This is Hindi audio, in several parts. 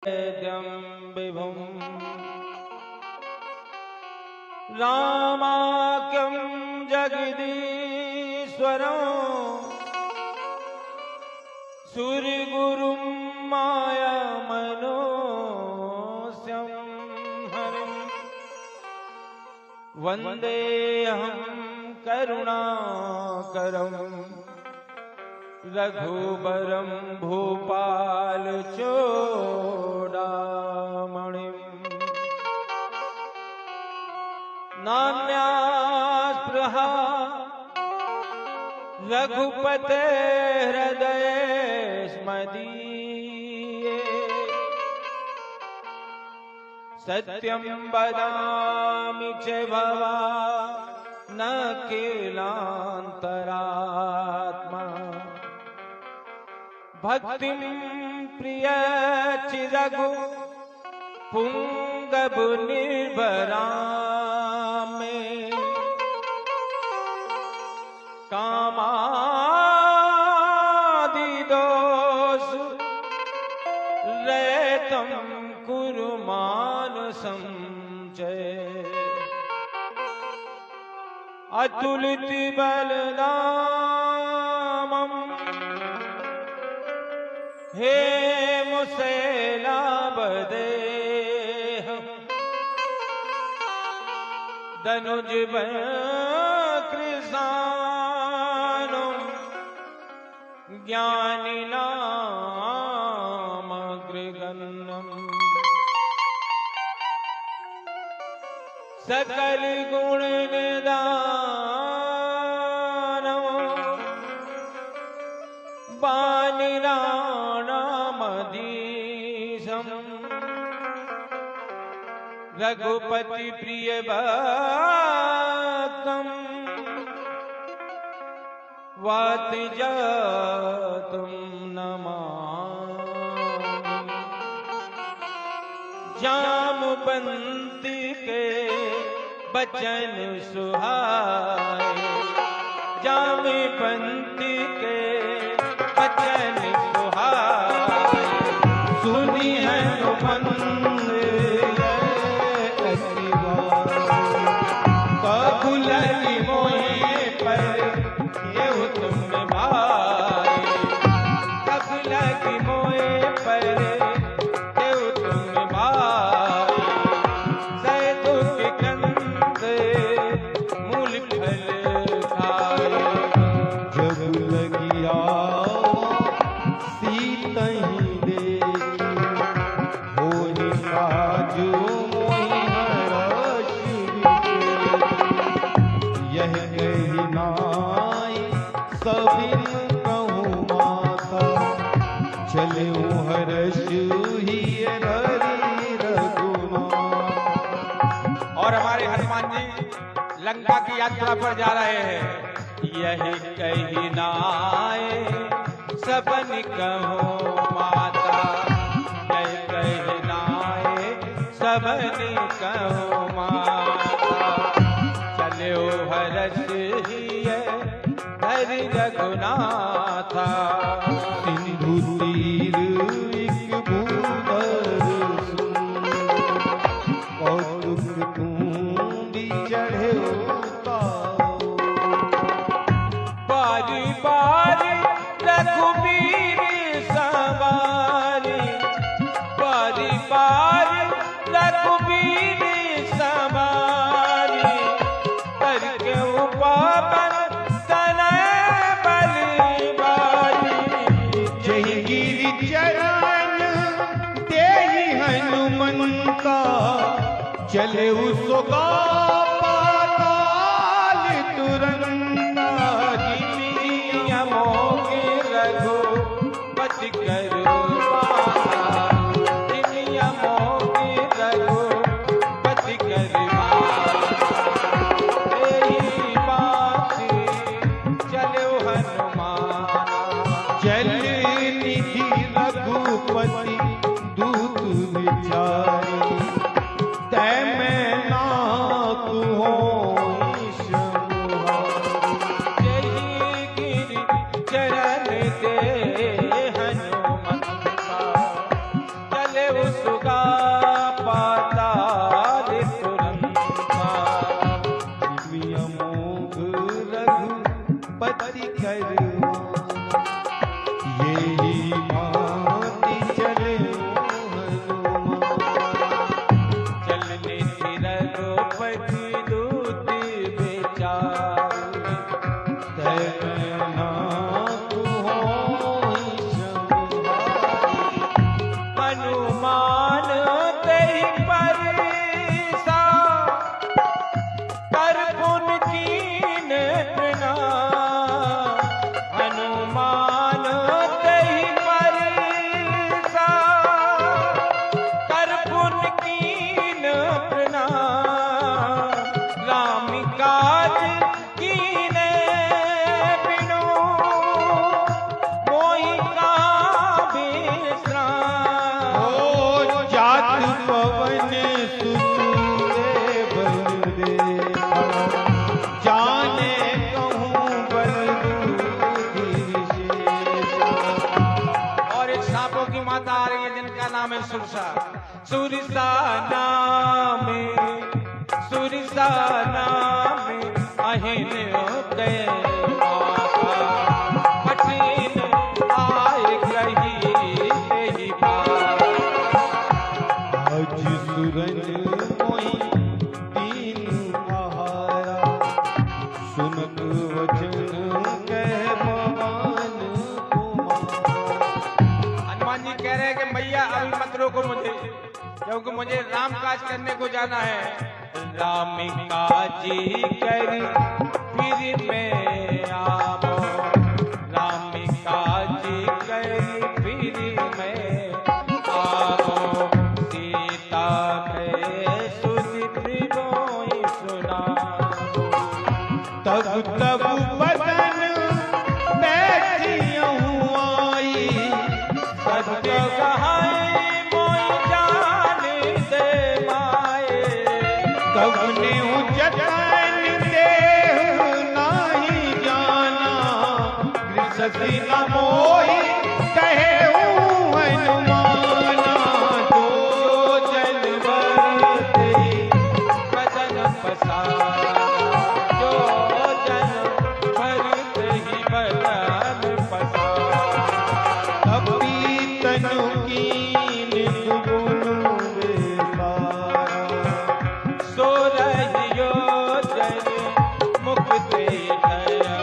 विभुं रामाख्यं जगदीश्वरं सूर्यगुरुं मायामनोस्यं हरिं वन्देऽहं करुणाकरं रघुबरं भूपालचूडामणिं नाम्या स्पृहा रघुपते हृदये स्मदीये सत्यं वदामि च भवा न किलान्तरात्मा भक्तिं प्रिय चिरगु पुंगव निर्भरा में कामादि दोष रहितं कुरु मानसं च अतुलित बलधामं हे मुसैलाबदेह दनुज कृष्णानं ज्ञानिनामग्रगण्यम् सकल गुण निदानं बानिराणामधीशं रघुपति प्रिय भक्तं वातजातं नमामि जामवंती के बचन सुहाए जामवंती के बचन सुहाए सुनी हनुमंत कबुलि मोहि पर केहु तुम भाई कबुलि मोहि पर केहु तुम भाई सह दुख कंद मूल फल खाए जब लगिया सीतहि देखी होई काजू मोहि हरष यह कही नाई सबिन कहूँ माता चले हर्ष ही हरि रघुनाथ। और हमारे हनुमान जी लंका की यात्रा पर जा रहे हैं। यही कही नाए सबन कहो माता यही कही नाए सबन कहो माता चले हर्ष ही हरि रघुनाथा सिंधु तीर एक भूधर सुन कौतुक कुंडी चढ़े बारी बारी रघुबीर सवारी बारी बारी रघुबीर सवारी करके उपावन तनय बलवारी जय गिरि चरण तेहि हनुमंता चले उसका पाताल तुरंता जिमिया मोगे रघुपति करुणा जिमिया मोगे रघुपति करुणा यही बात चलो हनुमान जल निधि रघुपति दूत विचारी तै मैं नाकु सुगा पाताल तुरंता। जीव अमोघ रघुपति करवा, यही भांति चले हनुमान। चलने थी रघुपति दूत विचार, तैनात होई संभारी। हनुमान तेहि परसा, कर पुन कीन प्रणाम। हनुमान तेहि परसा, कर पुन कीन प्रणाम। राम काज कीने बिनु, मोहि कहाँ विश्राम। ओ जात पवन सुत देवन देखा, जाने कहूँ बलबुद्धि विशेषा। और एक सांपों की माता आ रही है जिनका नाम है सुरसा। सुरसा नाम, सुरसा नाम अहिन गए माता। कठिन आए कही तेहि बात। अज सुरन मोहि दीन आहारा, सुनत वचन कह पवन कुमार। हनुमान जी कह रहे हैं कि मैया अभी मत रोको मुझे, क्योंकि मुझे राम काज करने को जाना है। राम काजी कर फिर मैं आवो, राम काजी कर फिर मैं आवो। सीता के सुदित रोई सुना, तब तब बदन बैठियहूँ आई। सत्य कहाई मोई जान दे माए। कवने जतन देह नाही जाना, गृहस्थी न मोहि कहेऊ हनुमाना। जो जनवर तेरी बदन पसारा, जो जन भरत ही बदन पसारा। कपी तनु कीन दुगुनु बेसारा। सो रहियो जन मुक्ति भयो,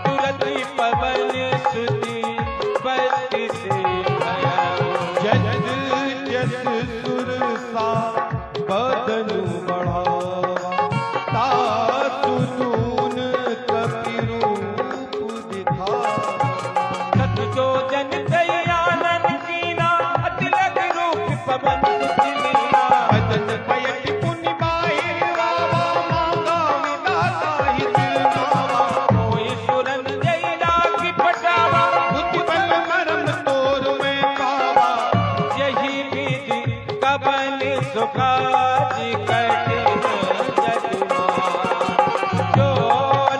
तुरत पवन सुति बत्ति से भयो। जस जस सुरसा बदनु बढ़ावा, तासु दून कपि रूप दिखावा। सत जो जन दयानन कीना, अतिलक रूप पवन सुत लीना। बदन पयट पुनि बाहिर वावा, मांगा विधाता हित नावा। मोहि सुरन जय लागी पटावा, बुद्धि बल मरम तोर में पावा। यही विधि कबन सुकाज कठिन जगमार। जो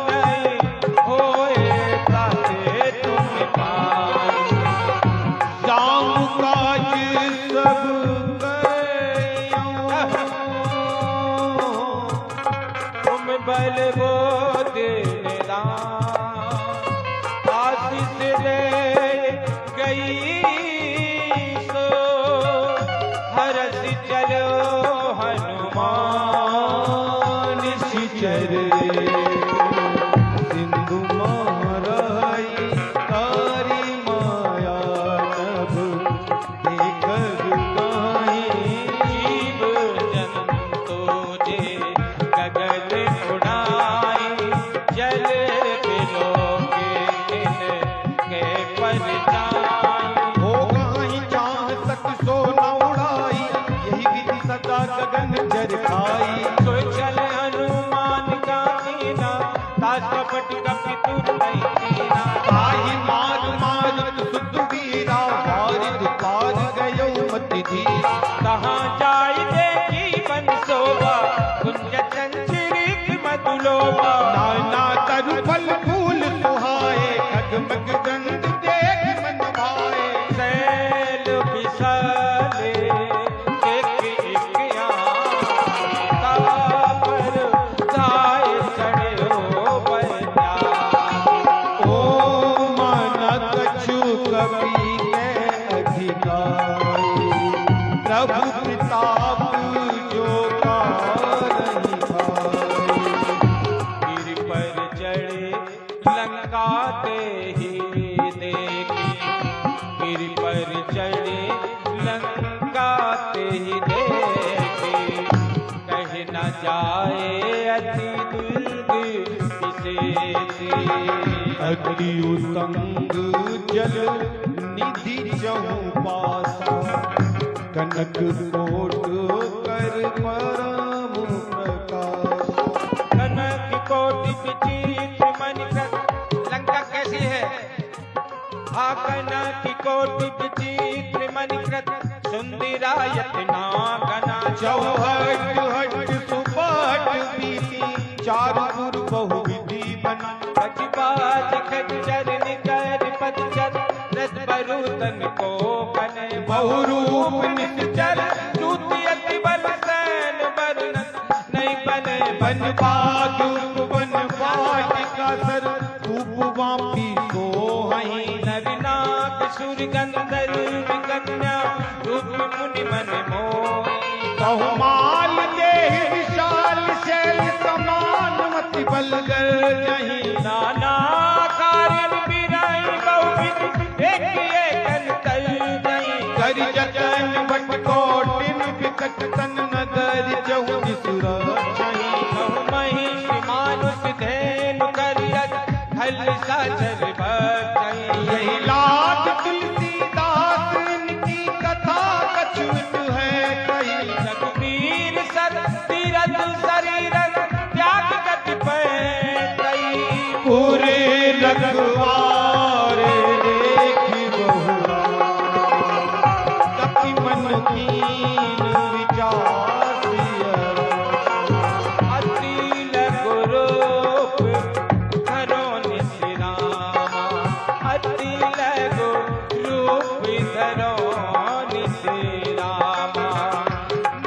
नहीं होए ताते तुम पार। जाऊं काज सब करियूं, तुम बल वो देने दान। आशीष ले गई सो, हरस चलो हनुमान। निशिचर सिंधु महाराई, तारी माया नभ देखत काहीं। जीव जंतु जे गगन उड़ाई, जल बिलो के पर जाई। हो गाहीं चाह तक सो न उड़ाई, यही विधि सदा गगन जर खाई। सोई चल हनुमान का कीना, ताज कपट कपि तुर नहीं कीना। ताहि मार मारत सुत वीरा, वारिद पार गयो मति धीरा। कहाँ जाई देखी बन शोभा, कुंज चंचरित मधुलोभा। नाना तरु फल फूल सुहाए, खगमग गंध देख मन भाए। सैल विशाल प्रभु प्रताप जो का नहीं भाई। गिर पर चढ़े लंका ते ही देखी, गिर पर चढ़े लंका ते ही देखी, कह न जाए अति दुर्ग किसे से। अति उतंग जल निधि चहु पासा, कनक कोट कर परम प्रकाश। कनक कोटि विचित्र मणिकृत, लंका कैसी है? हाँ, कनक कोटि विचित्र मणिकृत, सुंदरायत नागना चौहट हट सुपट बीती, चारुपुर बहुविधि बना। गजबाज खच्चर निकर पतझर, रथ बरूतन को बने बहुरूप निश्चर, दूती अति बल सैन बरनत नहीं बने बन बाग वन वाटिका सर, उपवापी सोहई। नरनाक सुर गंधर्व कन्या, रूप मुनि मन मोही। बहुमाल देह विशाल शैल समान, मति बल गर नहीं। नाना कारण बिराई बहुविध, एक अंतर नहीं। कर जतन बट कोटिन विकट तन, नगर चहु सुरक्षई। महिष मानुष धेनु करियत, हल साचर भक्तई। यही लाज तुलसीदास इनकी कथा कछुत है कही। रघुवीर सर तीरथ शरीरन, त्याग गति पैतई। पूरे रघुवारे देखी बहुरा, कपि मन कीन विचार सियर। अति लघु रूप धरो निज रामा, अति लघु रूप धरो निज रामा।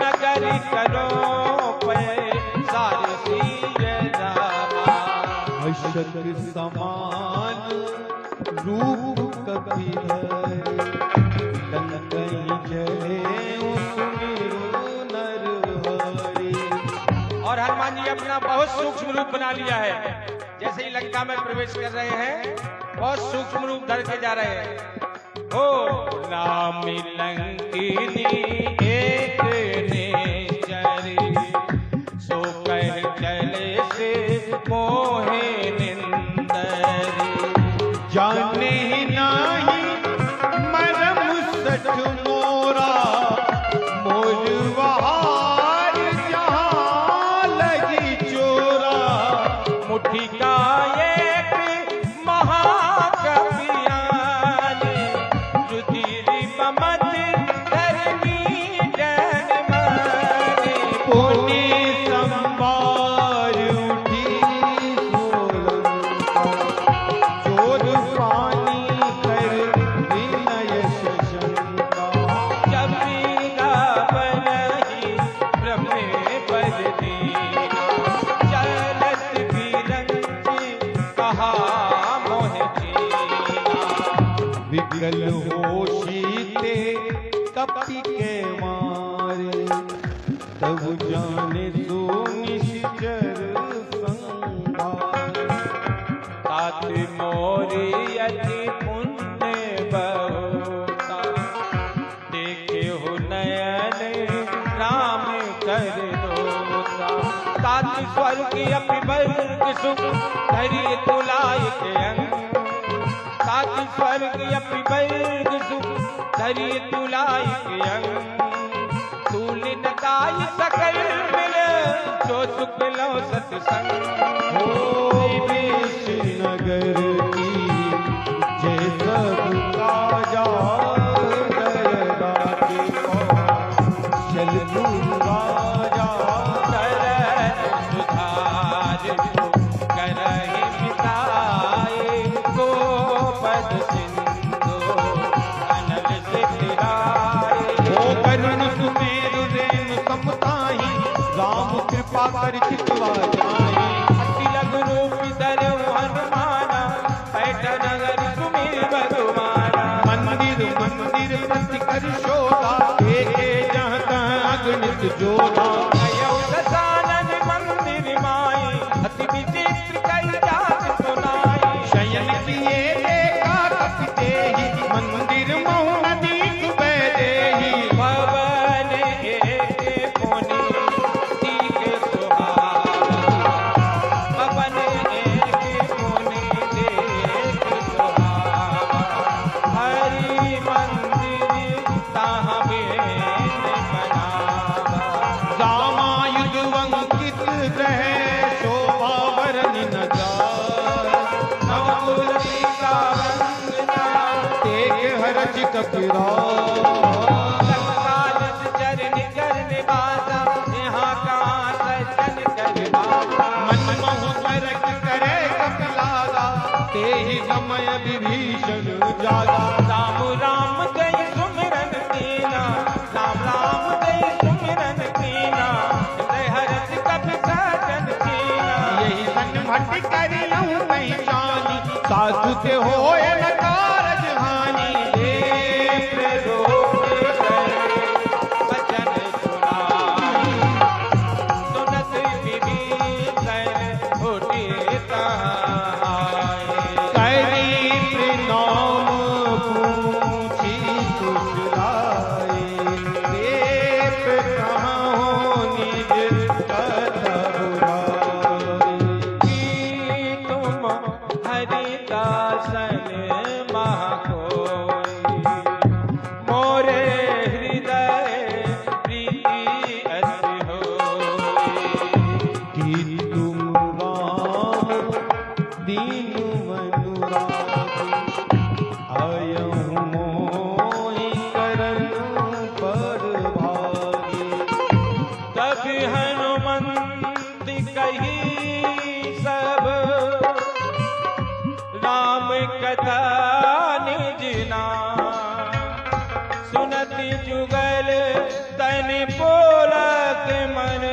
नगर करो पैसार सिय रामा। अशक समान रूप कपिधर, लंकई जले सुमिरु नर हरि। और हनुमान जी अपना बहुत सूक्ष्म रूप बना लिया है। जैसे ही लंका में प्रवेश कर रहे हैं, बहुत सूक्ष्म रूप धर के जा रहे हैं। ओ नाम लंकिनी एक निश्चरी, सो कह चले से मोहे निंदरी। जाने नाही मरम सठ मोरा, मोरवार जहाँ लगी चोरा। मुट्ठी का एक महाकवियाने, रुधिर ममत धरनी जन माने। पुण्य संभार उठी सोलंका, चोर पानी कर विनय शशंका। जब वीरा बनहि ब्रह्मे पद दीना, चलत बिरंची कहा मोह जीना। विकल होशीते कपि के मारे, तब जाने सो निश्चर संभार। तात मोरी अति पुण्य बहुता, देखे हो नयन राम कर दोता। तात स्वर्ग अपि वर्ग सुख, धरि तुलाय के अंग। तात स्वर्ग अपि वर्ग सुख, धरि तुलाय के अंग। तूल नताई सकल मिल, जो सुख लो सत्संग। हो विदेश नगर की जय सब काजा, दरदा के पास चल दूर राजा। शरण सुधार को करहि मिटाए, गोपद सिंधु अनल सिखराए। हो करुण सुमेरु रेणु समताही, राम कृपा कर चितवा जाहि। अति लघु रूप धरऊ हनुमाना, जोड़ा। दशानन मंदिर माई अति विचित्र कई जात सुनाई। शयन किए देखा कपिते ही मंदिर महु नदी सुबह देही। भवन एक कोने देख सुहावा। भवन एक कोने देख सुहावा। हरि मंदिर ताहाँ बेन बनावा। रामायुध अंकित रहे शोभा वरनि न जाय। नवकुल का वंदना देख हरज कपिराय। सत्कालस चरण करने बाजा यहाँ का सज्जन करवाजा। मन महु तरक करे कपिलादा तेहि समय विभीषण जागा। राम राम जय सुमिरन कीना। राम राम जय सुमिरन कीना। हृदय हरष कपि सजन कीना। यही सन भट करी लहु पहचानी। साधु से होए न कारज हानि। देख रोग करे वचन सुनाई। सुनत विभीषण उठे ताय। करी प्रणाम पूछी कुशलाए। देव कहाँ निज कथुराए। कि तुम हरिदासन महाकोई। मोरे हृदय प्रीति अति होई। कि तुम राम दीन मनुरागी। आयहु मोहि करन पर भागी। तब हनुमंत कही सब राम कथा निज नाम। सुनति जुगल तन पोलक मन।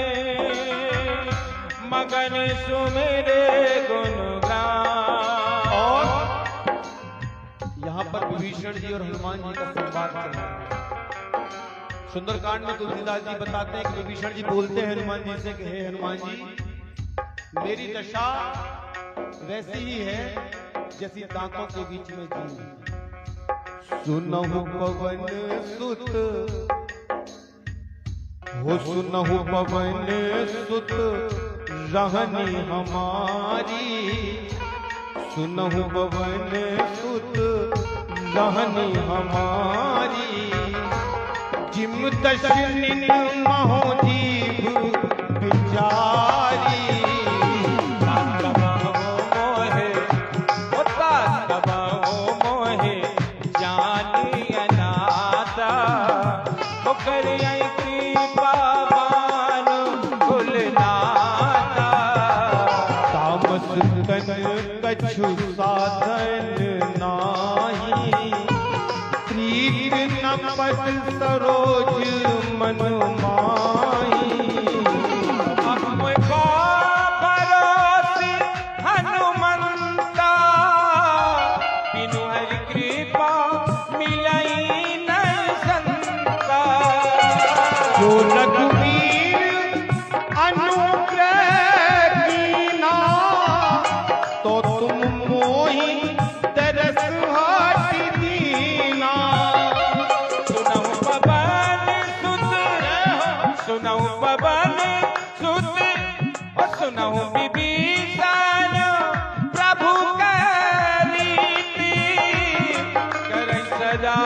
मगन सुमिरे गुण गान। और यहाँ पर विभीषण जी और हनुमान जी का संवाद चल रहा है। सुंदरकांड में तुलसीदास जी बताते हैं कि विभीषण जी बोलते हैं हनुमान जी से कि हे हनुमान जी, मेरी दशा वैसी ही है जैसी दांतों के बीच में जी। सुनहु पवन सुत हो। सुनहु पवन सुत रहनी हमारी। सुनहु पवन सुत रहनी हमारी। जिम दशनिन महो जीव बिचारी। मोहे होता कबाओ मोहे जानी अनाथा। होकर कृपा बान भुलनाता। तामस तन कछु साधन नाही। प्रीत न पद सरोज मन माही। हमको भरोसे हनुमंता। बिनु हरि कृपा मिलई न संता। जो रघुवीर अनुग्रह कीना। तो तुम मोहि तरस हट दीना। सुनहु पवन सुत। सुनहु पवन सुत। और सुनहु विभीषण प्रभु करीति। करई सदा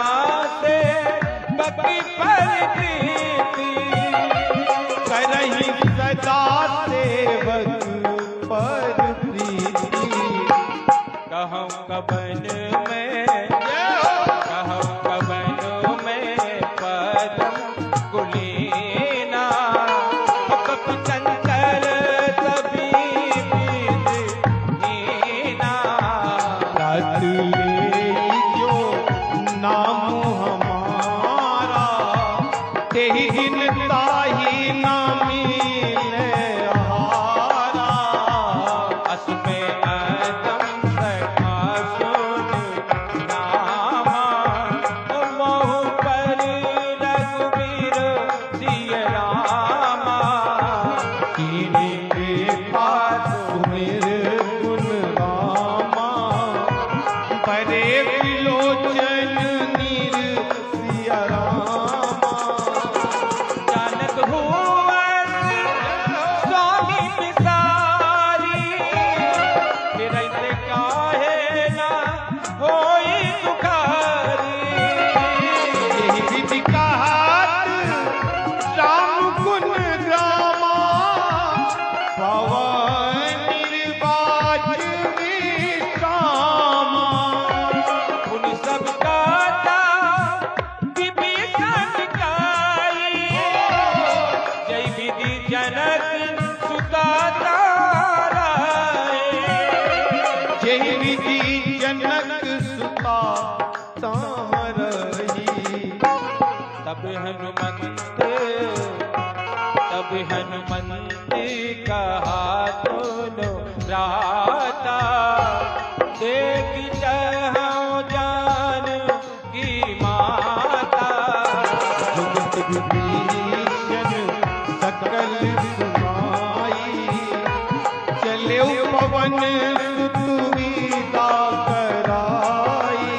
से कपि पर प्रीति। करहि सदा सेवक पर प्रीति। कहूँ कबन में कहूँ कबन में पदम कुलीना। कपि चंचल सभी विधहीना। रात ले जो नाम हमारा। तेहि दिन ताहि न मिले आहारा। असमे अदम सखा सुन नामा। मोह पर रघुवीर सिय रामा। जनक सुता ताराए, जय विधि जनक सुता तारही। तब हनुमंत कहा दोनों राता, देख जहाँ जान की माता। जुगत विभीषण सकल सुनाई, चले पवन सुत विदा कराई।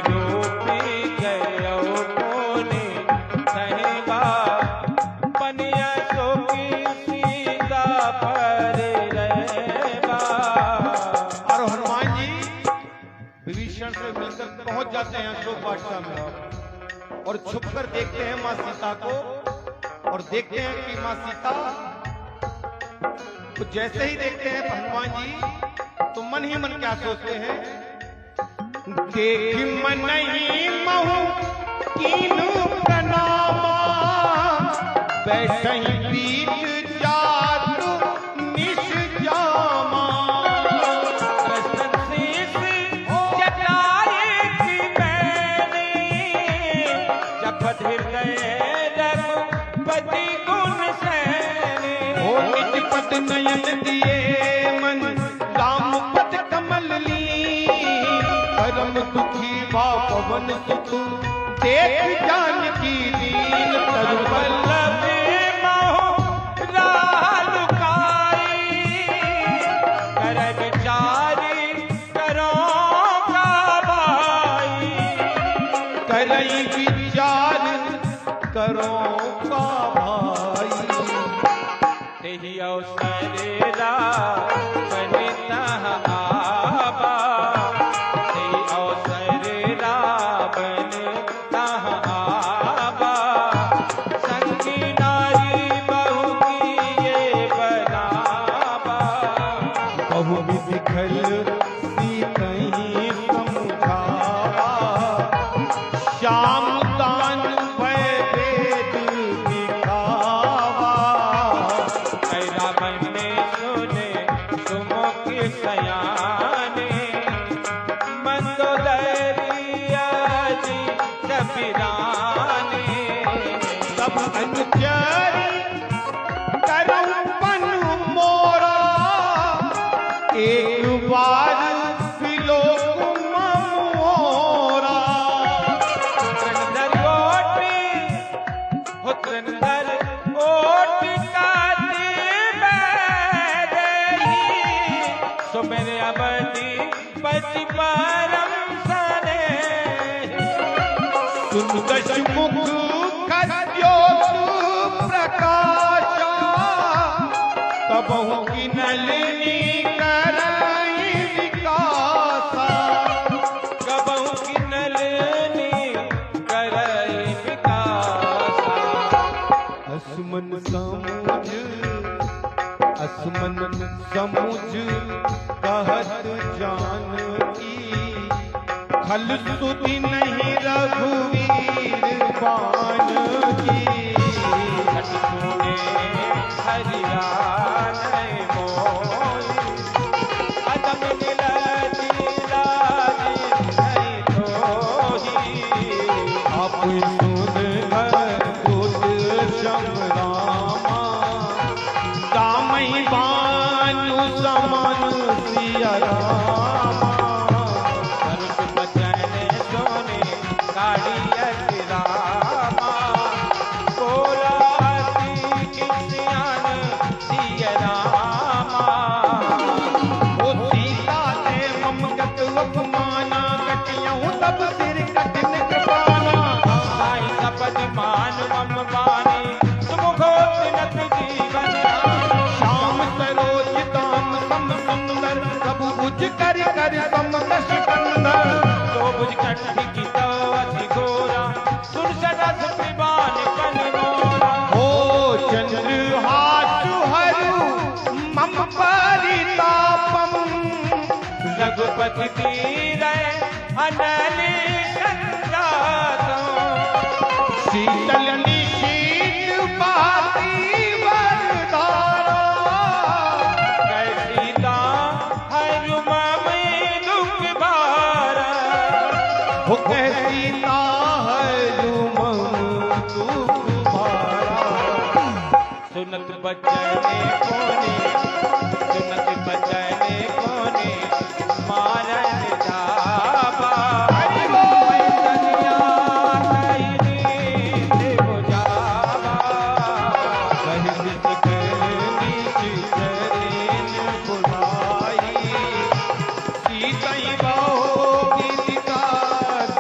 रूपी गयो कोने सहबा, बनिया सो की सीता पर रहबा। और हनुमान जी विभीषण से मिलकर पहुंच जाते हैं अशोक वाटिका में और छुपकर देखते हैं मां सीता को, और देखते हैं कि मां सीता तो जैसे ही देखते हैं हनुमान जी तो मन ही मन क्या सोचते हैं, देख मन ही महु कीनु प्रणामा, बैठे बीच जातु निष्जामा। कृष्ण शीश जटाई थी मैंने, जपत हृदय रघुपति गुण सैने। ओ निज पद नयन दिए मन राम पद कमल ली, परम दुखी भा पवन सुत देख जानकी दीन। वल्लभ मोह राह लुकाई, कर विचारी करो का भाई। करई विचार करो का भाई। तेहि अवसर रावण आबा, तेहि अवसर रावण आबा। संगी नारी बहु किए बनाबा, बहु विधि खल सीतहि समझावा, श्याम दान भय वेद दिखावा। रावण ने सुने सुमुख सयाने, मंदोदरिया जी कबीराने। सब अनुचरी करऊ पनु मोरा, एक बार विलोक मोरा। त्रनधर ओट काटी बैदेही, सो मेरे अवधि पति परम सनेही। सुन दशमुख खद्योत प्रकाशा, तबहु की नलिनी करई विकासा। कबहु की नलिनी करई विकासा। असमन समुझ कहत जानकी, खल सुधि नहीं रघुवीर बान की। छठ छोड़े हरियाणा मोई, अदम नीलजी लाजी नहीं तोही। आप सुन दूत शम रामा, दामई बानु समन सिया रामा। धनुष बचन सोने काढ़ी रामा, बोला अति किसियान सिय रामा। ओ सीता ने मम गत अपमाना, कटियऊं तब सिर कठिन कृपाना। साई सपद मान मम बानी, सुमुखोत्नत जीवन। श्याम सरोज दाम सम सुंदर, प्रभु भुज कर कर सम दश कंदर। तो बुझ कंठी की तो अति घोरा, सुन सरस विमान पन मोरा। ओ चंद्रहासु हरु मम परितापम, रघुपति तीरै अनली संजातम। शीतल निशीत बाती सुनत बचने कोने, सुनत बचने कोने, मारन जाबा मैया कहीं देव जाबा कहीं सकनी चरण बुलाई कहीं बहु गीतिका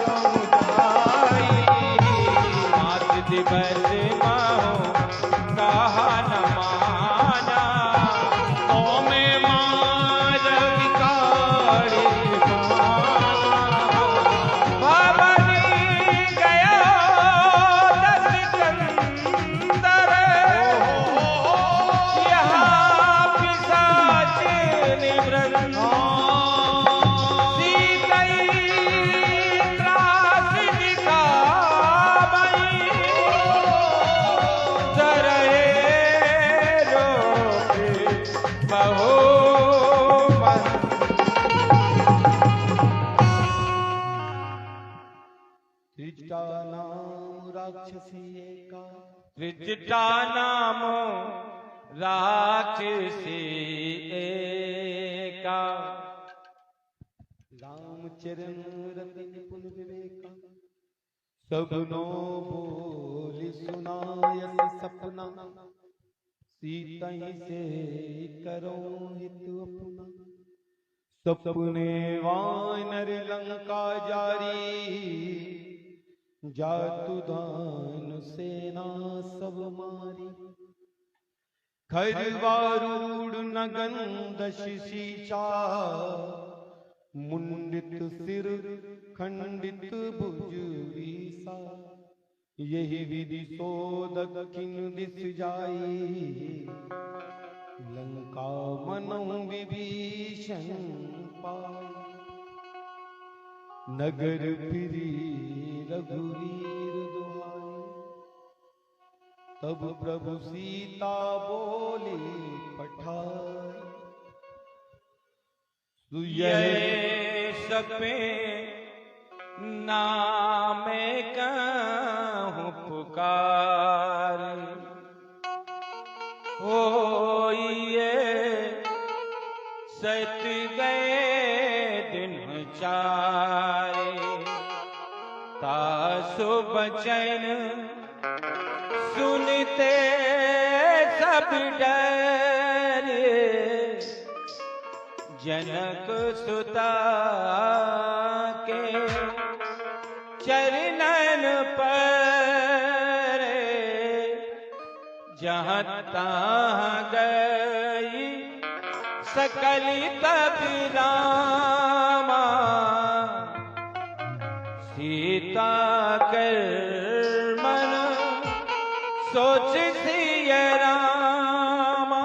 समुदाई मात दिवस माहो कहा न माना तो में मार विकारे भवनी गया दस सिकंदर यहाँ पिशाच निवृत्त नाम राक्षसी एका, त्रिजटा नाम राक्षसी एका, रामचरण रति निपुण विवेका, सबनो बोली सुनायस सपना, सीतई से करो हित अपना, सपने वानर लंका जारी, जातु दान सेना सब मारी, खरवारूढ़ नगन दशीचा, मुंडित सिर खंडित भुज वीसा, यही विधि सो दक्षिण दिस जाई, लंका मनो विभीषण पाई, नगर फिरी रघुवीर दुहाई, तब प्रभु सीता बोली पठाई, ये सपे नामे कहूँ पुकार, ओ ये सत गए दिन चारे, तासु बचन सुनते सब डरे, जनक सुता के चरणन पर, जहाँ तहाँ गई सकल तब रामा, सीता कर मन सोच सिय रामा,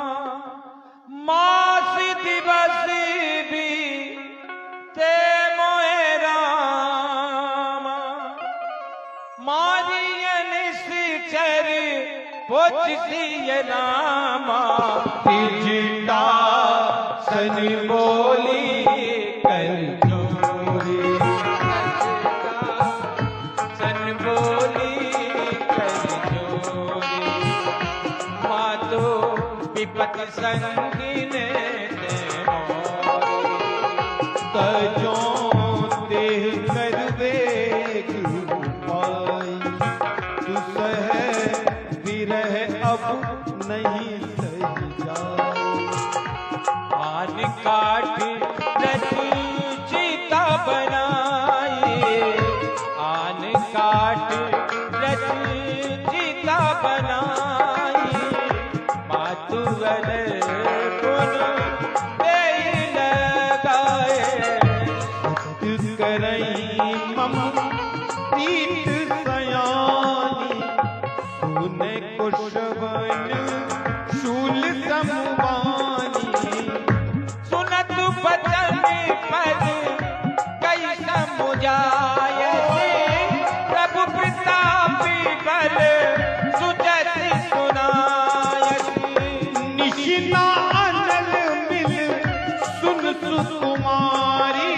मास दिवस भी ते मोए रामा, मारियन सिचर पोच सिय रामा, तिजटा सन बोली कर जोरी, सन बोली कर जोरी, मातो विपत संगिन ते मोरी, तजों ते करवे पाई, तू सह विरह अब नहीं सही जाए, आन काठ रची चिता बनाई, आन काठ रची चिता बनाई, मातुअर पुन दे लगाए, सत्य करई मम प्रीत सयानी, सुने कुशवन शूल समवानी, सुनत बचन पद कई समुझाय, प्रभु प्रतापी बल सुजत सुनाय, निशिना अनल मिल सुन सुकुमारी,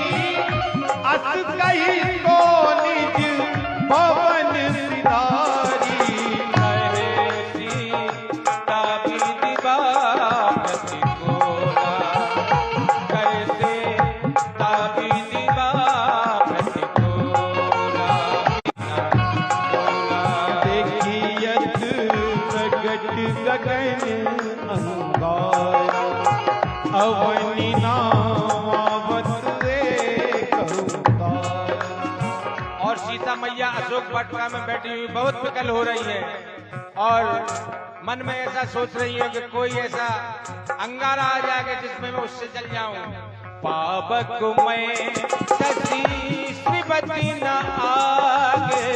अस कही को निज भवन सिधारी, कहे सीता भी गगन अंगार अवनी नामावत रे करुकार। और सीता मैया अशोक वाटिका में बैठी हुई बहुत विकल हो रही है और मन में ऐसा सोच रही है कि कोई ऐसा अंगारा आ जाएगा जिसमें मैं उससे चल जाऊं। पावक में सती श्रीमती न आगे,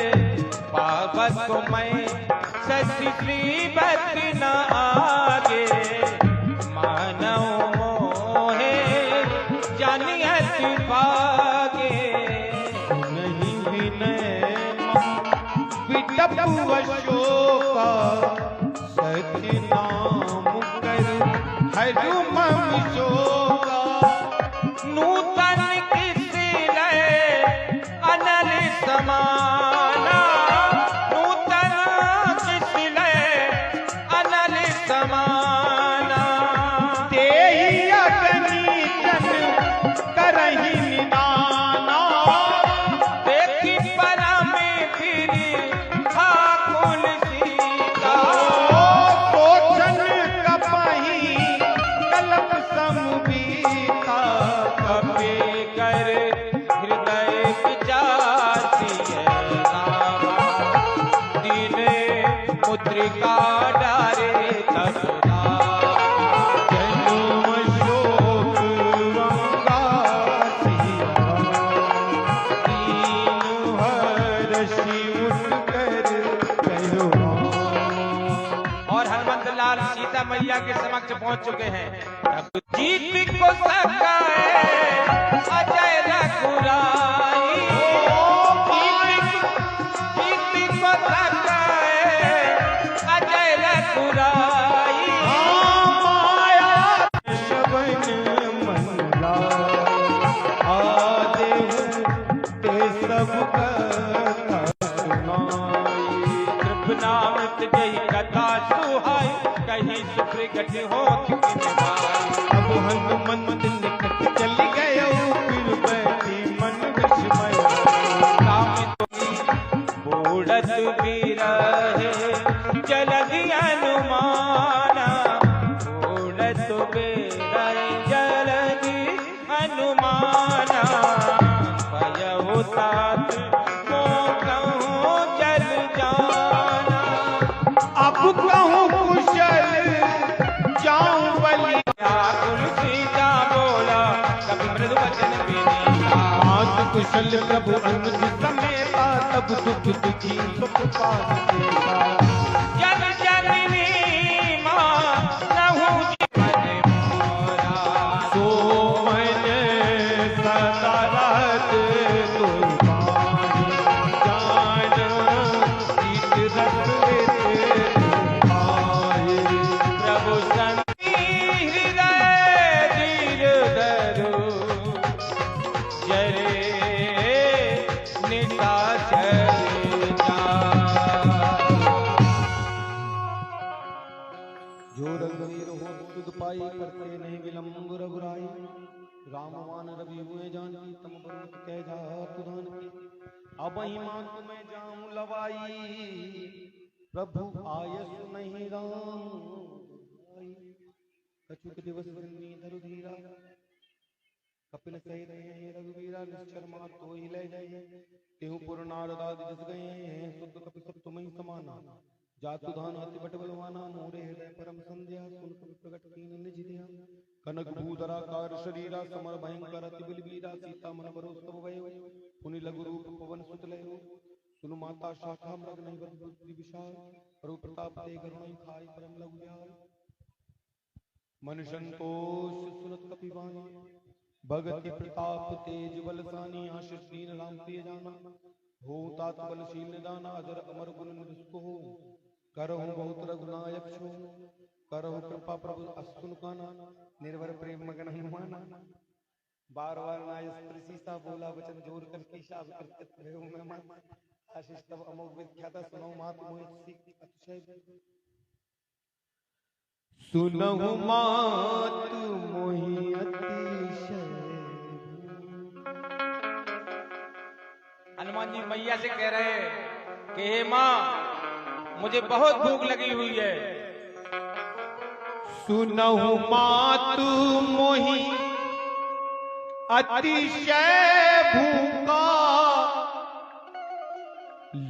पावक में सती श्रीमती न आगे, मानव मोहे जानियत भागे। नहीं विनय विटपु अशोका सत्य नाम कर हरु मम शोका। नूतन किसी लय अनल समाना, नूतन किसी लय अनल समाना। तेहि अग्नि जन करहि निदाना, देखी परम फिर ठाकुर सीता। सोचन कपहि कलप समबीता। कपि कर हृदय विचासी रामा, दीने मुद्रिका डारे तबला। जनुम शोक वंगासी दीन हर्षि उठ कर कहो। और हनुमंत लाल सीता मैया के समक्ष पहुंच चुके हैं। अब जीत को सकाए अजय रघुराई, जीत को सकाए अजय रघुराई। माया शबन मंगला आदेहु ते सब कथा सुनाई। कृपनामत जय कथा सुहाई, कहीं सुप्रगट हो अब हनुमंत निकट चल गए फिर बैठी मन विस्मय। बूढ़त बिरहे जलधि हनुमाना, बूढ़त बिरहे जलधि हनुमाना। भयहु तात मोह जल जाना। अब कहूँ कुशल जाऊं बलि। तुलसीदा बोला कभी मृदु वचन विनीता। आत कुशल प्रभु अनुज समेता, तब दुख दुखी सुख पास देता। जन जननी मां नहु जीवन मोरा। सो मन सदा रहत तोहि पानी, जान ईट रस लेते आए। प्रभु संगी हृदय धीर धरो, जरे निता चले जा। जो रघुवीर हो तुद पाई, करते नहीं विलंब रघुराई। राम मान रवि हुए जानकी, तम बरुत कह जा तुधान की। अब ही मान मैं जाऊं लवाई, प्रभु आयस नहीं राम। कछुक दिवस जन्मी धरु धीरा, कपिल सहित हैं रघुवीरा। निश्चर मात तो ही ले जाइए, तेहु पुर नारदादि जस गए हैं। शुद्ध कपि सब तुम ही समाना, जातु धान अति बट बलवाना। मोरे हृदय परम संध्या, सुन कपि प्रगट कीन निज ध्यान। कनक भूधराकार शरीरा, समर भयंकर अति बलवीरा। सीता मन बरो सब भयो, पुनि लघु रूप पवन सुत लयो। सुनु माता शाखा मृग नहीं बद बुद्धि विशाल, प्रभु प्रताप ते करुणा खाई परम लघु ब्याल। मन संतोष सुनत कपि वाणी, भगति प्रताप तेज बलसानी। आशीष दीन राम प्रिय जाना, हो तात बलशील निदाना। अजर अमर गुण निधुष्ट हो, करहु बहुत रघुनायक छो। करहु कृपा प्रभु अस्तुन काना, निर्भर प्रेम मगन हनुमाना। बार बार नाय शीसा बोला वचन जोर कर कीशा विकृत भयो मैं मन। आशीष तब अमोघ विख्याता, सुनो मात मोहि सीख अतिशय। सुनहु मात मोहि अतिशय। हनुमान जी मैया से कह रहे कि हे माँ, मुझे बहुत भूख लगी हुई है, सुनहु मातु मोहि अतिशय भूखा,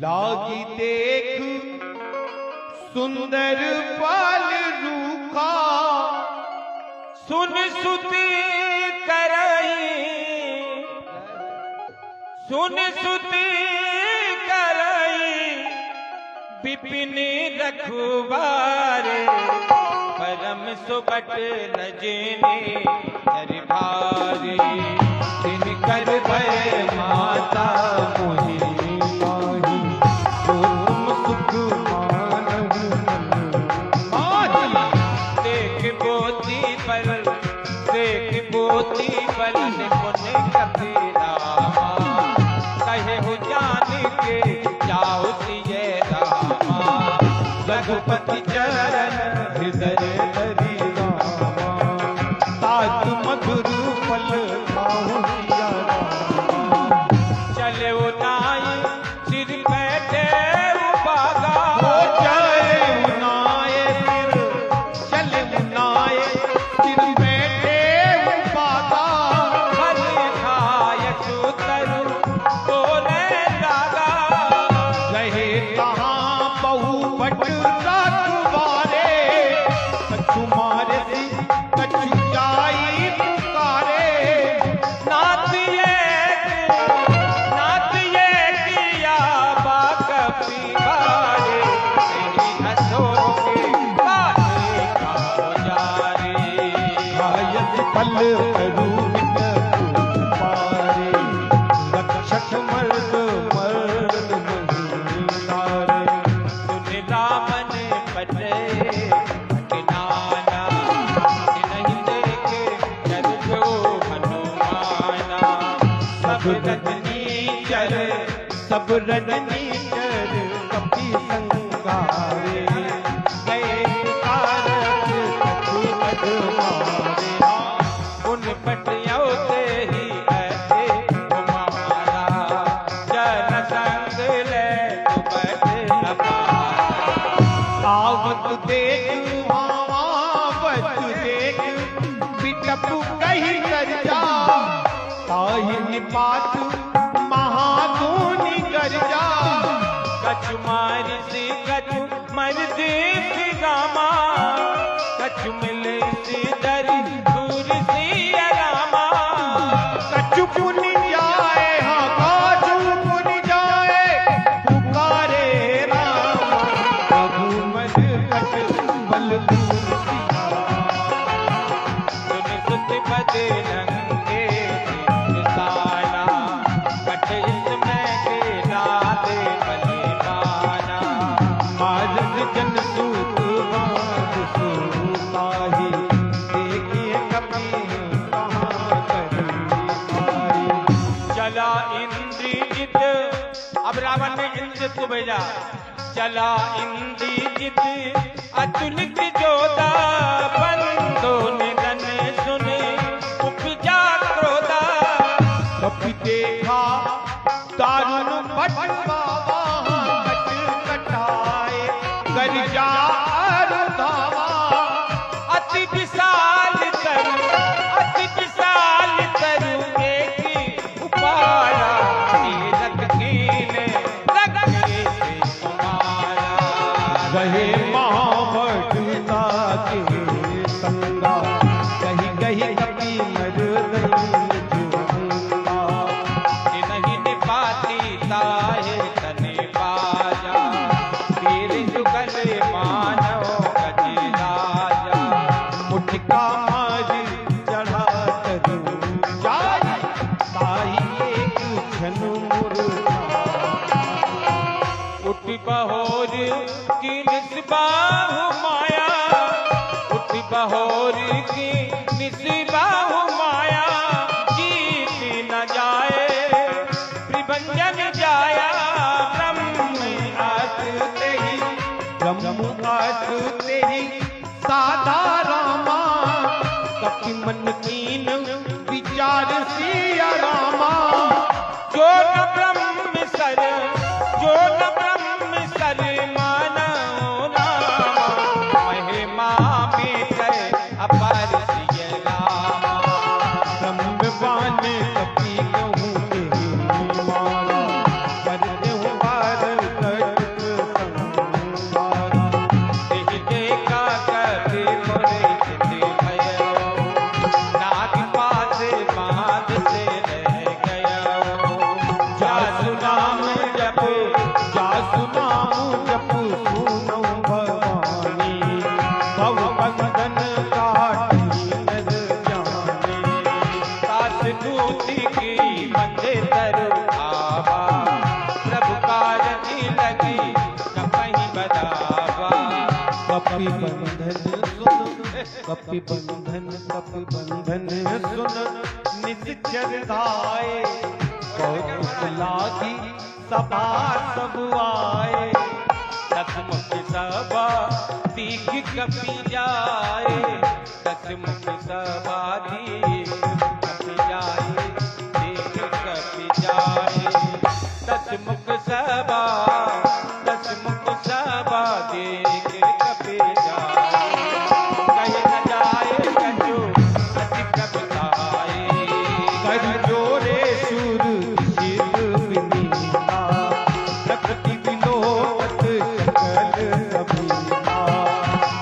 लागी देख सुंदर फल रूखा। सुन सुती करई, सुन सुती करई विपिन रखवारे, परम सुबट न जेने दर भारी। दिन कर भय माता मोहि माही, तो तुम सुख मानहु माही। देख बोती बल, देख बोती बलन पुन कपि रामा, कहे हो जान के जाओ सिए रामा। रघुपति चरण हृदय धरि रामा, तात मधुर फल खाहु सिया रामा। चले उनाई सिर बैठे उबागा, चले उनाए सिर, चले उनाए सिर बैठे उबागा। फल खाय सुतरु बोले लागा, रहे कहाँ बहु भट रखवारे, कछु मारे सी कछु जाई पुकारे। नाथ ये किया बाक पीवारे, तेरी हंसों के बातें खाओ जारे। आयत फल करू नित पारे, रक्षक मर्द मर्द नहीं तारे। सुन रामन पटे अज्ञाना, नहीं देखे जग जो हनुमाना। सब रजनी चर, सब रजनी चर कपि संगारे, गए कारक कछु अधमारे। उन पटियों से ही ऐसे तुम्हारा, जन संग ले तो बैठ हमारा। आवत देख आवत देख, बिटपु कही कर जा, ताहि निपात महागुनी कर जा। कछु मारी सी कछु मर सी गामा, कछु मिले सी दरी दूर सी अरामा। कछु पुनि जाए हाँ काजू पुनि जाए, पुकारे रामा। रघुमत कट बल दूर सिया, सुन सुत बदे नंगे निशाना, कट इसमें के नादे बलिवाना। मारत जन सूत बांध सुताही, देखिए कपि कहाँ करी पाई। चला इंद्रजित, अब रावण ने इंद्रजित को भेजा। चला इंद्रजित अतुलित जोधा, बंदो निधन सुने उपजा क्रोधा। कपि देखा दारुण भट बाबा, कट कटाए कर जा धावा। अति विशाल तरु, अति विशाल तरु एक उपाया। तीरथ कीने रखे से तुम्हारा, रहे महाभट के संगा, कही कही कपि मर जुआ। नहीं निपाती ताहे तने बाजा, तीर जुगल मानव गति राजा। मुठका मार चढ़ा तरु जाई, ताई एक क्षण मुरझा। उठ बहोर की निस्बाहु माया, उठ बहोर की निस्बाहु माया। जीत न जाए त्रिभंजन जाया, ब्रह्म आस तेहि ब्रह्म आस तेहि साधा रामा। कपि मन कीन विचार सिया रामा। जो न ब्रह्म सर, जो न ब्रह्म सर मानो रामा। महिमा में कर कपि बंधन सुन, कपि बंधन सुन, निश्चर धाये, कौतुक लागी सभा सब आए, दसमुख सभा दीख कपि जाए, दसमुख सभा दीख कपि जाए, दीख कपि जाए, दसमुख सभा दीख कपि जाए, कहीं न जाए कछु अति कविताए, कर जोरे सुर शिव विनीता, प्रकृति विलोकत सकल कबीरा,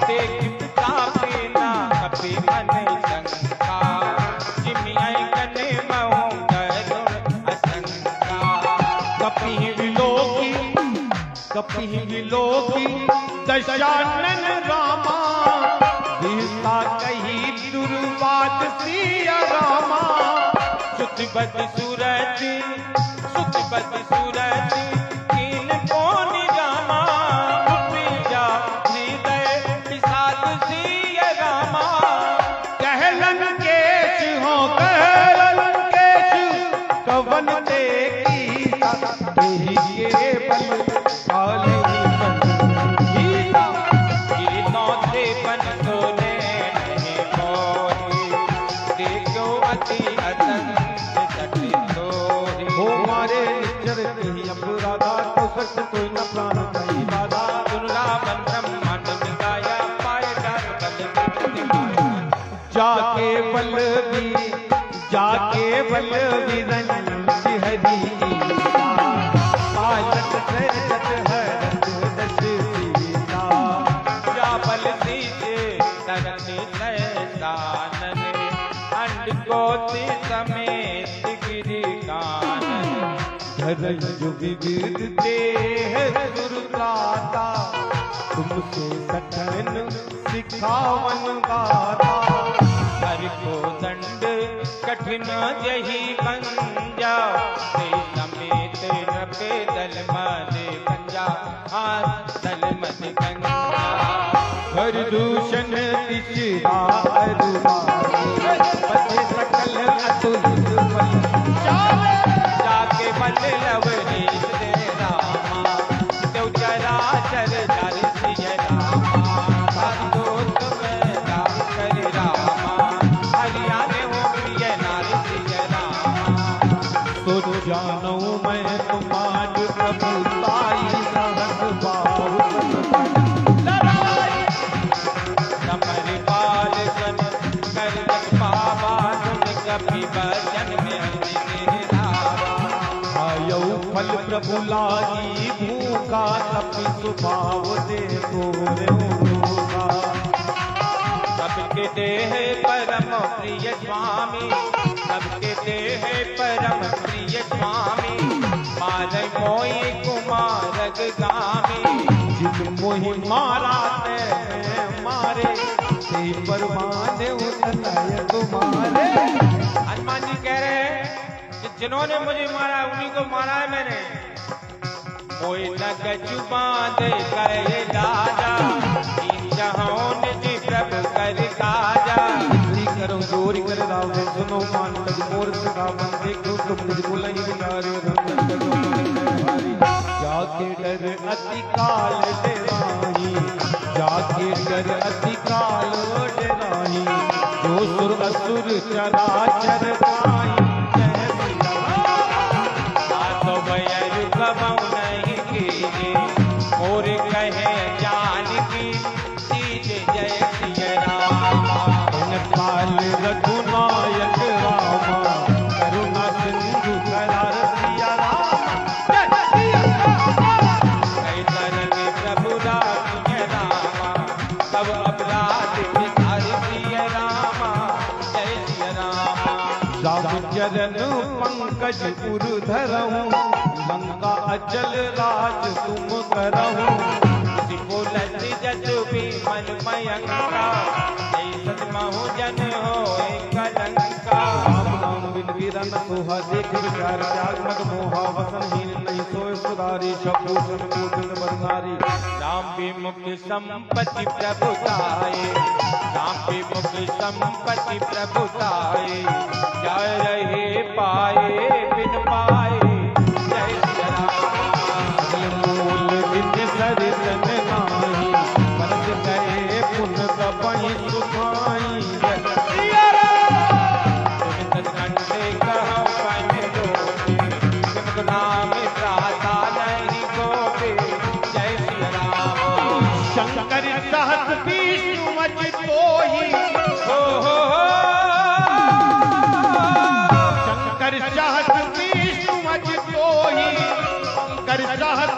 देख पिता प्रेरणा कपि मन शंका, जिमि कने महु गरुण असंका, कपि विलोकी दशानन रामा, विहता कही दुर्वाद सिया रामा, सुतबद सूरज कीन कौन जामा, उपजा हृदय विषाद सिय रामा, कहलन केश हो कहलन केश, कवन ते कीता, तेहि के बल काले गीता, गिरनों से बन सोने नहीं मोहे, देखो अति अतंग सटे सोहे, हो मारे निचर कही अपराधा, तो सच कोई न प्राण कही बाधा, दुर्लाभन ब्रह्मांड मिटाया, पाए डाल बल दिखाया, जाके बल विरंच हरि, पालक सजत हरत दश सीता, जा बल सीते तरत सहसानन, अंड कोटि समेत गिरि कानन, धरज विविध देह दुर्गाता, तुमसे सठन सिखावन गाता, हर को दंड कठिन यही पंजा, ते समेत नपे दल मद पंजा, हाथ दल मद पंजा, हर दूषण तिचिरा अरुमारे, बचे सकल अतुलित बल, जाके बल लवनीश दे रामा, देव चराचर चर सिय रामा, भक्तों में राम कर रामा, हरियाणे हो प्रिय नारी सिय रामा, तो जानो मैं तुम्हार प्रभुताई, सहस बाहु समर पाल सन कर जग पावा, सुन कपि वचन में हरि तेरे रावा, आयौ फल प्रभु लागी भूखा, तपि स्वभाव देखो रे होगा, सबके देह परम प्रिय स्वामी, सबके देह परम प्रिय स्वामी, मारे मोई कुमार गामी, जिन मोहि मारा ते मारे, ते परमाने उतलाय तुम्हारे, हनुमान जी कह रहे हैं कि जिन्होंने मुझे मारा उन्हीं को मारा है मैंने, मोई लग जुबान करे दादा, जहान जी प्रभु कर काजा, इतनी करो जोरी कर रावण सुनो मान तक मोर सका मन, देखो तुम मुझ बुलाई बिचारे रंजन करो हमारी, जाके डर अति काल डराही, जाके डर अति काल डराही, जो सुर असुर चराचर गाई, जय तो भैर कबऊ नहीं कीजे, मोर कहे जान की चीज जय सिय रामा, काल रघुनायक रामा, करुणा सिंधु करार सिया रामा, कई तरह प्रभु राम रामा, सब अपराध विचार सिय रामा, जय सिय रामा, राम चरण पंकज पुर धरहूं, लंका अचल राज तुम करहूं, सिपुलस जस भी मन मयंका, जय सतमहु जन हो कलंका, राम नाम बिन वीरन सोहा देख विचार त्याग मग मोहा वसनहीन नहीं सोए सुधारी शब्दूषण पूजन बरनारी राम विमुख संपत्ति प्रभुताए राम विमुख संपत्ति प्रभुताए जय रहे पाए बिन पाए जय श्री राम मूल विद्य सरितन नाही बरस गए पुन कपहि सुखाई घंटे कहो पहने दो नाम प्राता नहीं गोपे जय श्री राम शंकर सहस विष्णु मज कोहि हो शंकर सहस विष्णु मज कोहि शंकर सहस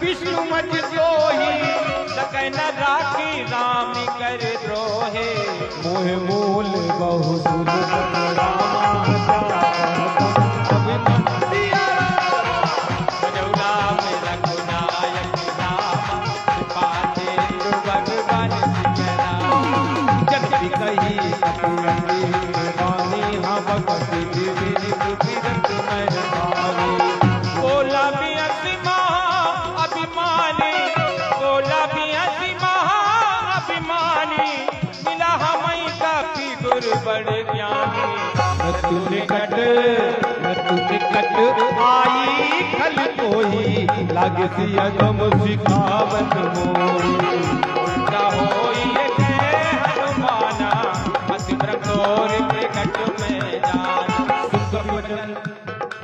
विष्णु मज कोहि सकन राखी राम कर द्रोहे मोह मूल बहु सुलभ रामा राम रघुनायक राम पाते भगवान सिया राम जगति कही वाणी हाँ भगवती विरत मेहरबानी बोला भी असीमा अभिमानी बोला भी असीमा अभिमानी मिला हमें काफी गुरु बड़े ज्ञानी तू निकट आई खल कोई लागे सिया गम सिखावत मोई उल्टा हो ये हनुमाना अति प्रकोर प्रकट में जान सुन कवि वचन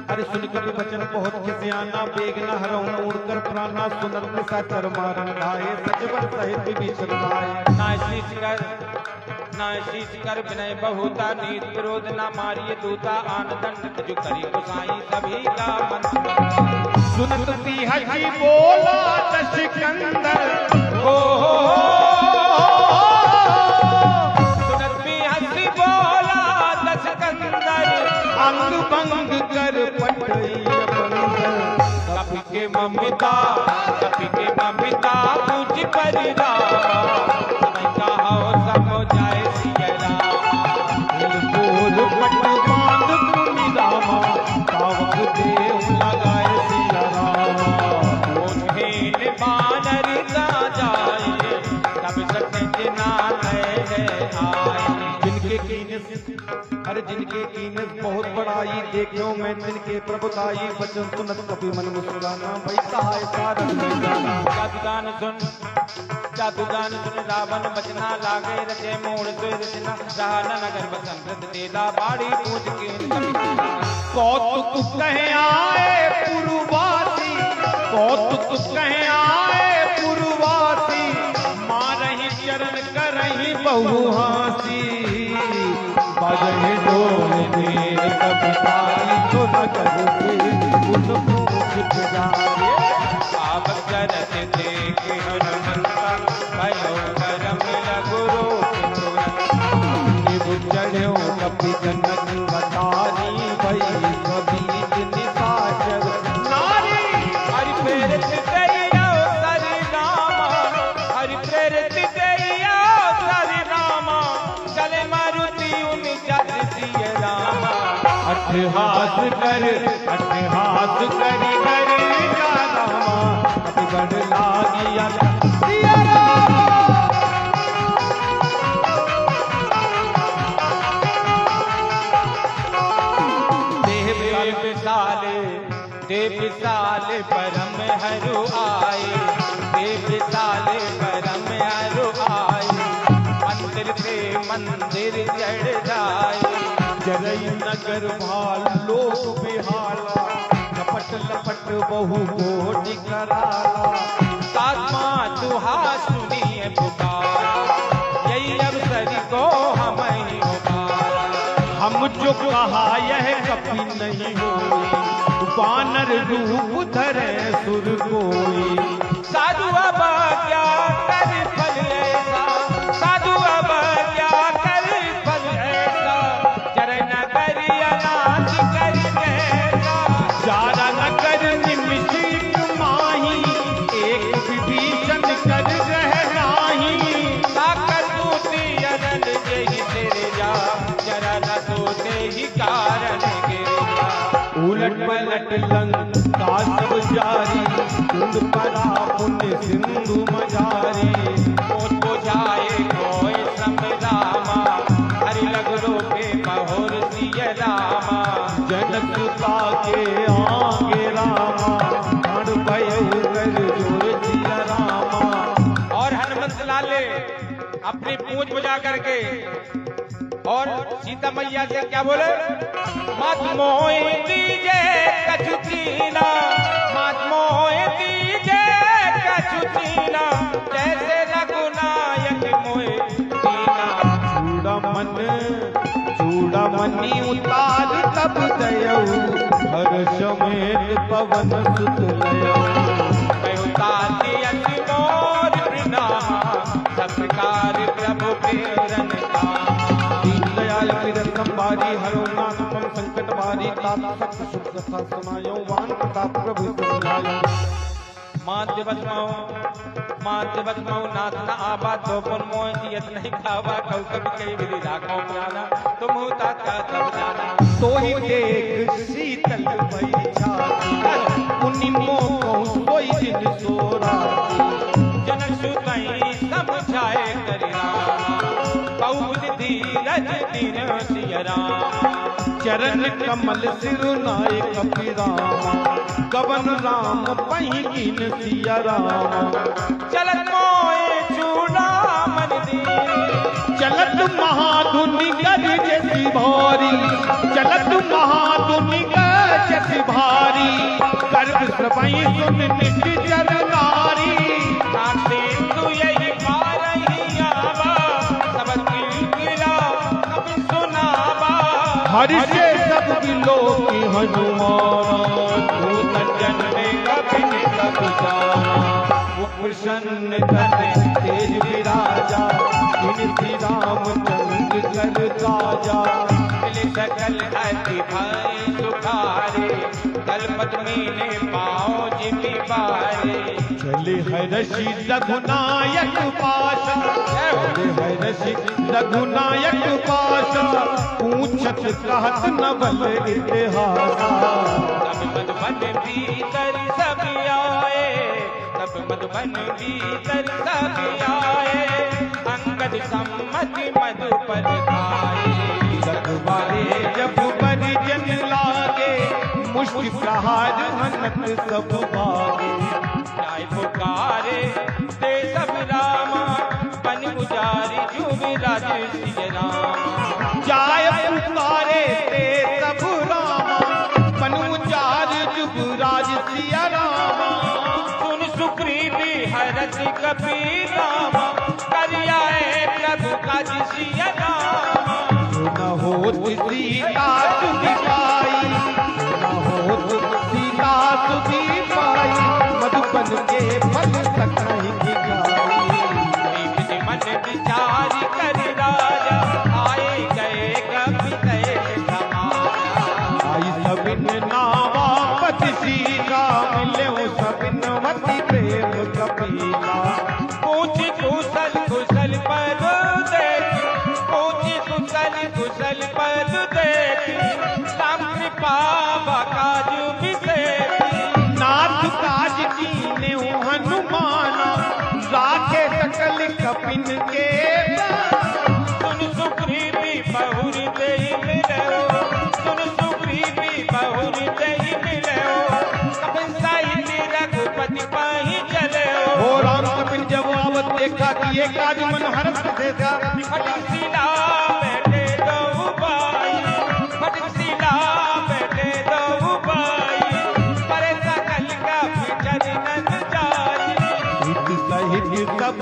अरे सुन कवि वचन बहुत खिसियाना बेगना हरऊ उड़कर प्राणा सुनत निशाचर मारन गाए सजवन सहित विभीषण गाए ना शीश कर विनय बहुता नीत विरोध न मारिय दूता आन दंड जो करी गुसाई सभी का मन सुनत हजी बोला दशकंदर हो सुनत भी हंसी बोला दशकंदर अंग भंग कर पटैया बंदर कपि के ममिता पूछ परिदामा समय कहो समो जाए सिया राम बोल पट बांध भूमि रामा पावक देव लगाए सिया रामा उन्हें बानर का जाए तब सत्य ना आए जिनके कीनस अरे जिनके कीनस बहुत बड़ाई देखो मैं जिनके प्रभुताई वचन सुनत कभी मन मुस्कुराना भाई सहाय कारण में जाना जादूगान सुन रावण बचना लागे रचे मोड़ से रचना रहा नगर बसंत देदा बाड़ी पूज के कौतुक कहे आए पुरवासी कौतुक कहे आए पुरवासी मारही चरण करही बहु हासी बजहि डोल देर कविताई तो नगर के उस मुख जाए आप करत देख हनुमंता भयो करम लगुरो चढ़ो कपि जनक बतारी भई कबीर निशाचर नारी हरि प्रेरित दैया सरि रामा हरि प्रेरित दैया सरि रामा चले मारुति उन जग सिय रामा अट्ठहास करी कर जा रामा अति बड़ लागिया सिया रामा देव साले परम हरु आए देव साले परम हरु आए मंदिर पे मंदिर चढ़ जाए जरई नगर भाल लोक बिहाला कपट लपट बहु कोटि कराला आत्मा दुहा सुनिए पुकार यही अवसर को हम ही उबारा हम जो कहा यह कभी नहीं होई वानर रूप धरे सुर कोई साधु अब क्या कर फल ऐसा साधु अब क्या कर फल ऐसा चरण करिया नाच कर कैसा जारा न कर निमिषिक माही एक विभीषण कर रह नाही साकर दूती अनल जही तेरे जा चरण तो ही कारण गिर जा पलट लंका सब जारी, कुंड परा पुण्य सिंधु मजारी। मोत बुझाए कोई सब रामा, हरि लगरो पे बहुर सिय रामा। जनक सुता के आगे रामा, प्राण भयउ कर जोर सिया रामा। और हनुमंत लाले अपनी पूंछ बुझा करके और सीता मैया से क्या बोले, मत मोहि दीजे कछु दीना, मत मोहि दीजे कछु दीना, जैसे रघुनायक मोहि दीना। चूड़ामणि उतार तब दयऊ, हर्ष में पवन सुत लयऊ। कहताति अति मोर प्रणामा, सब प्रकार प्रभु प्रेरण कामा। दीनदयाल हृदय संभारी, हरो नाथ मम संकट भारी। तात सत्य सुख कथा सुनायो, वान प्रताप प्रभु सुनायो। माध्य बसमाओ नाथ न आबा, तो पुन मोह दियत नहीं खावा। कऊ कभी कई विधि राखो प्राणा, तुम होता था सब जाना। तो ही देख शीतल भई छाती, पुनि मोह कहूँ सोई दिन सोरा। जनक सुतई समझाए करि रामा, बहुत धीरज दीन सिय रामा। चरण कमल सिरुनाय कपिरामा, कवन राम पहिकीन सिया रामा। चलत मोए चूड़ामणि दीन, चलत महाधुनि गरजति भारी, चलत महाधुनि गरजति भारी। गर्भ श्रवई सुन निज जन नारी। नाते तू यही पारही आवा, सब गिरा कभी सुनावा। हरि से सब बिलो की हनुमान, धूत जन्मे कभी सब जाना। प्रसन्न करे तेज विराजा, जिन श्री राम चंद्र कर काजा। मिले सकल अति भाई सुखारे, कलपत मीने पाओ जिमि बारे। चले है ऋषि रघुनायक पाशा, चले है ऋषि रघुनायक पाशा। पूछत कहत नवल इतिहासा। सब मधुबन भीतर सब आए, सब मधुबन भीतर सब आए। अंगद सम्मति मधुपर खाए, रघुबारे जब परिजन लागे, मुष्टि प्रहार हनत सब भागे। जाय पुकारे ते सब रामा, बन उजारी जुबिराज सिय रामा। जाय पुकारे ते सब रामा, बन उजारी जुबिराज सिया रामा। सुन सुग्रीवी हरत कपी रामा, करियाए प्रभु काज सिय रामा। न होत सीता सुधि पाई, न होत सीता सुधि पाई। मधुबन के फल सकहि दिखाई। एक मन विचार कर राजा, आए गए कपि गए समाया। आई सबिन नावा पति सीता, मिले सबिन मति प्रेम कपीला। पूछ कुशल कुशल पद देख, पूछ कुशल कुशल पद देख। राम कृपा काज विशेष, नाथ काज कीने हनुमाना। राखे सकल कपिन के सुन सुग्रीवी बहुर देहि मिलो, सुन सुग्रीवी बहुर देहि मिलो। कपिन सहित रघुपति पाहि चलो। हो राम कपिन जब आवत देखा कि ये काज मन हर्ष देगा। फटिक शिला बैठे दो भाई, फटिक शिला बैठे दो भाई। परे सकल का फिचर नन जाई, हित सहित सब